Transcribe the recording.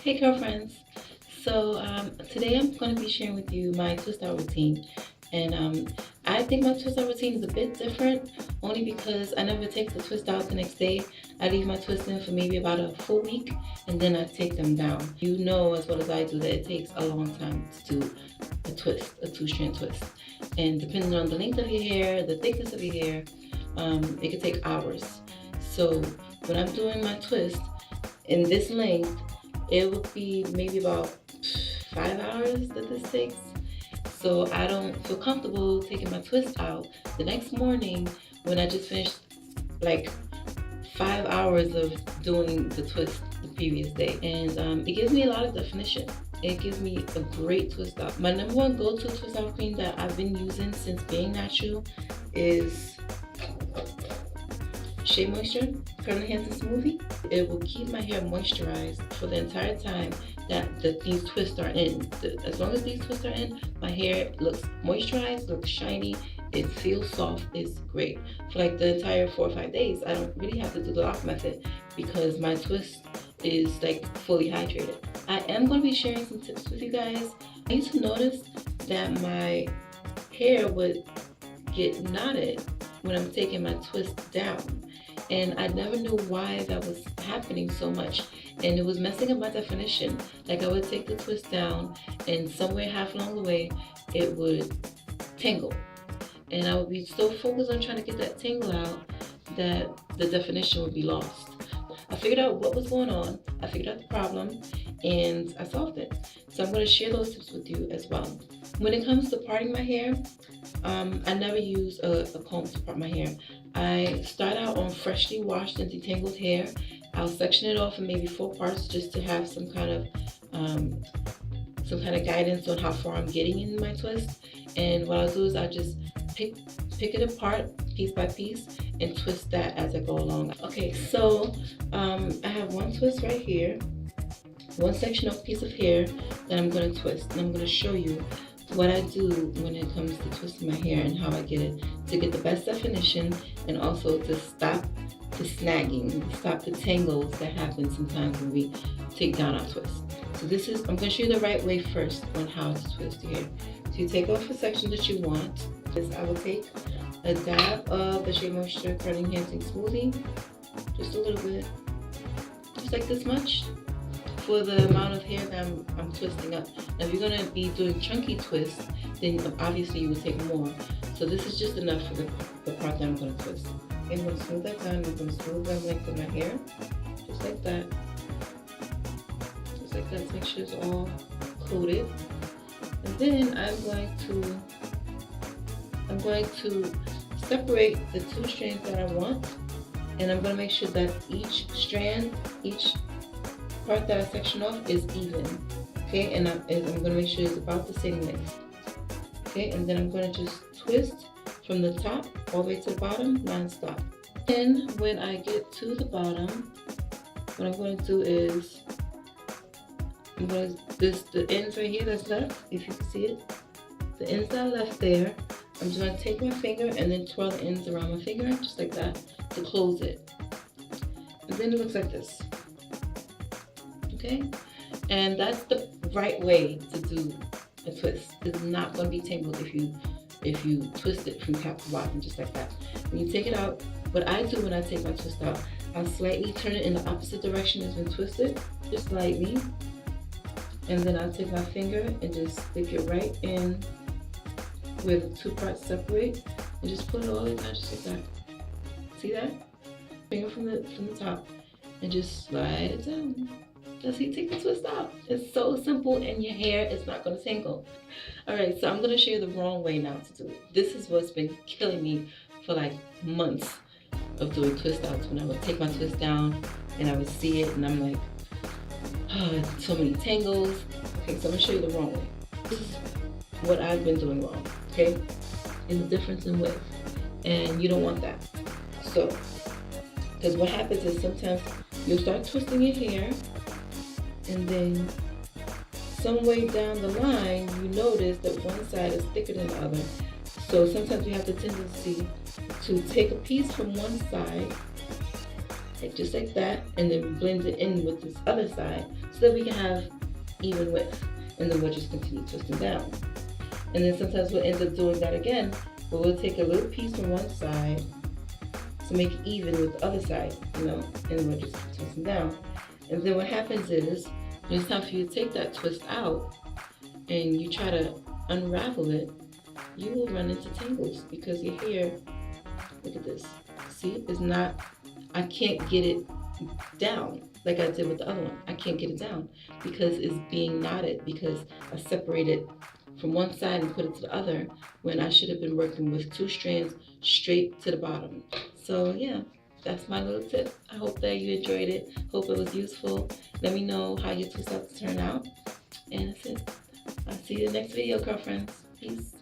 Hey girlfriends. Today I'm going to be sharing with you my twist out routine. And I think my twist out routine is a bit different only because I never take the twist out the next day. I leave my twist in for maybe about a full week and then I take them down. You know as well as I do that it takes a long time to do a twist, a two-strand twist. And depending on the length of your hair, the thickness of your hair, it could take hours. So when I'm doing my twist in this length, it would be maybe about 5 hours that this takes. So I don't feel comfortable taking my twist out the next morning when I just finished like 5 hours of doing the twist the previous day. And it gives me a lot of definition. It gives me a great twist out. My number one go-to twist out cream that I've been using since being natural is Shea Moisture Curly Hands and Smoothie. It will keep my hair moisturized for the entire time that these twists are in. As long as these twists are in, my hair looks moisturized, looks shiny, it feels soft, it's great. For like the entire 4 or 5 days, I don't really have to do the lock method because my twist is like fully hydrated. I am going to be sharing some tips with you guys. I used to notice that my hair would get knotted when I'm taking my twist down. And I never knew why that was happening so much. And it was messing up my definition. Like I would take the twist down and somewhere half along the way, it would tingle. And I would be so focused on trying to get that tingle out that the definition would be lost. I figured out what was going on, I figured out the problem, and I solved it. So I'm going to share those tips with you as well. When it comes to parting my hair, I never use a comb to part my hair. I start out on freshly washed and detangled hair. I'll section it off in maybe 4 parts just to have some kind of guidance on how far I'm getting in my twist. And what I'll do is I'll just pick it apart piece by piece and twist that as I go along. Okay, so I have one twist right here, one section of piece of hair that I'm going to twist, and I'm going to show you what I do when it comes to twisting my hair and how I get it to get the best definition and also to stop the snagging, stop the tangles that happen sometimes when we take down our twist. So I'm going to show you the right way first on how to twist your hair. So you take off a section that you want. I will take a dab of the Shea Moisture Curly Enhancing Smoothie, just a little bit, just like this much, for the amount of hair that I'm twisting up. Now if you're going to be doing chunky twists, then obviously you would take more. So this is just enough for the part that I'm going to twist. Okay, I'm going to smooth that down. I'm going to smooth the length of my hair, just like that. Just like that, to make sure it's all coated. And then I'm going to separate the 2 strands that I want, and I'm going to make sure that each strand, each part that I section off is even. Okay, and I'm going to make sure it's about the same length. Okay, and then I'm going to just twist from the top all the way to the bottom, non-stop. Then when I get to the bottom, what I'm going to do is the ends right here that's left, if you can see it, the ends that are left there, I'm just going to take my finger and then twirl the ends around my finger, just like that, to close it. And then it looks like this. Okay? And that's the right way to do a twist. It's not going to be tangled if you twist it from top to bottom, just like that. When you take it out, what I do when I take my twist out, I'll slightly turn it in the opposite direction as when twisted, just slightly. And then I'll take my finger and just stick it right in where the 2 parts separate, and just put it all the way down, just like that. See that? Finger from the top, and just slide it down. That's how you take the twist out. It's so simple, and your hair is not going to tangle. All right, so I'm going to show you the wrong way now to do it. This is what's been killing me for like months of doing twist outs. When I would take my twist down and I would see it, and I'm like, oh, so many tangles. Okay, so I'm going to show you the wrong way. This is what I've been doing wrong, okay? And the difference in width. And you don't want that. So, because what happens is sometimes you'll start twisting your hair, and then some way down the line, you notice that one side is thicker than the other. So sometimes we have the tendency to take a piece from one side like just like that, and then blend it in with this other side so that we can have even width. And then we'll just continue twisting down. And then sometimes we'll end up doing that again, but we'll take a little piece from one side to make it even with the other side, you know, and we'll just keep twisting down. And then what happens is, when it's time for you to take that twist out and you try to unravel it, you will run into tangles because your hair, look at this, see, it's not, I can't get it down like I did with the other one. I can't get it down because it's being knotted because I separated from one side and put it to the other when I should have been working with 2 strands straight to the bottom. So yeah, that's my little tip. I hope that you enjoyed it. Hope it was useful. Let me know how your twist ups turn out. And that's it. I'll see you in the next video, girlfriends. Peace.